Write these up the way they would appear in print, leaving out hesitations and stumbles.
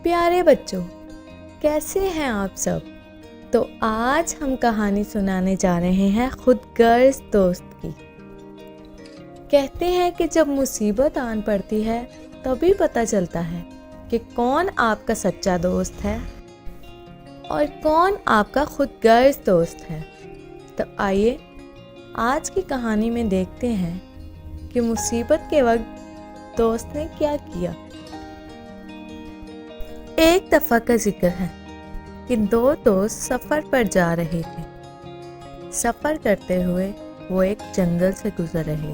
پیارے بچوں، کیسے ہیں آپ سب؟ تو آج ہم کہانی سنانے جا رہے ہیں خود غرض دوست کی۔ کہتے ہیں کہ جب مصیبت آن پڑتی ہے تبھی پتہ چلتا ہے کہ کون آپ کا سچا دوست ہے اور کون آپ کا خود غرض دوست ہے۔ تو آئیے آج کی کہانی میں دیکھتے ہیں کہ مصیبت کے وقت دوست نے کیا کیا۔ ایک دفعہ کا ذکر ہے کہ دو دوست سفر پر جا رہے تھے۔ سفر کرتے ہوئے وہ ایک جنگل سے گزر رہے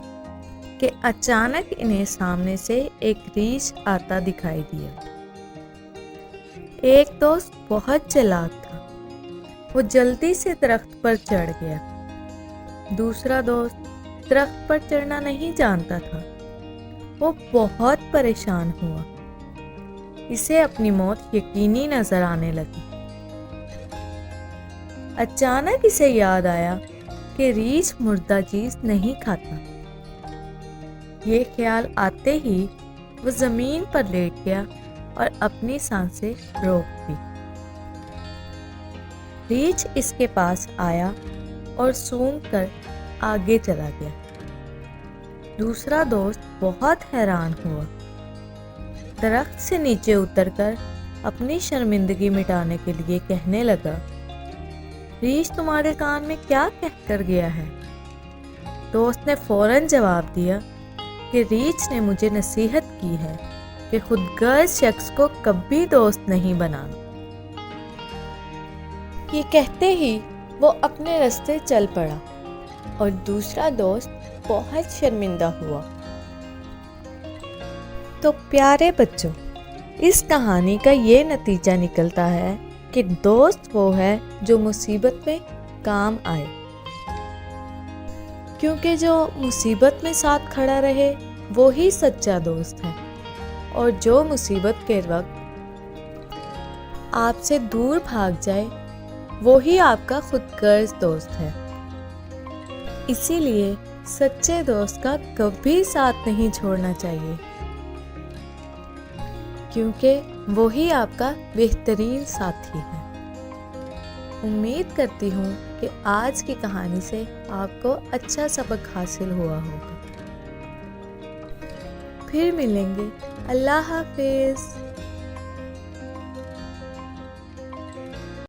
کہ اچانک انہیں سامنے سے ایک ریچھ آتا دکھائی دیا۔ ایک دوست بہت چالاک تھا، وہ جلدی سے درخت پر چڑھ گیا۔ دوسرا دوست درخت پر چڑھنا نہیں جانتا تھا، وہ بہت پریشان ہوا، اسے اپنی موت یقینی نظر آنے لگی۔ اچانک اسے یاد آیا کہ ریچھ مردہ چیز نہیں کھاتا۔ یہ خیال آتے ہی وہ زمین پر لیٹ گیا اور اپنی سانسیں روک دی۔ ریچھ اس کے پاس آیا اور سونگھ کر آگے چلا گیا۔ دوسرا دوست بہت حیران ہوا، درخت سے نیچے اتر کر اپنی شرمندگی مٹانے کے لیے کہنے لگا، ریچھ تمہارے کان میں کیا کہہ کر گیا ہے؟ دوست نے فوراً جواب دیا کہ ریچھ نے مجھے نصیحت کی ہے کہ خود غرض شخص کو کبھی دوست نہیں بنانا۔ یہ کہتے ہی وہ اپنے راستے چل پڑا اور دوسرا دوست بہت شرمندہ ہوا۔ تو پیارے بچوں، اس کہانی کا یہ نتیجہ نکلتا ہے کہ دوست وہ ہے جو مصیبت میں کام آئے، کیونکہ جو مصیبت میں ساتھ کھڑا رہے وہی سچا دوست ہے، اور جو مصیبت کے وقت آپ سے دور بھاگ جائے وہی آپ کا خود غرض دوست ہے۔ اسی لیے سچے دوست کا کبھی ساتھ نہیں چھوڑنا چاہیے، کیونکہ وہی آپ کا بہترین ساتھی ہے۔ امید کرتی ہوں کہ آج کی کہانی سے آپ کو اچھا سبق حاصل ہوا ہوگا۔ پھر ملیں گے۔ اللہ حافظ۔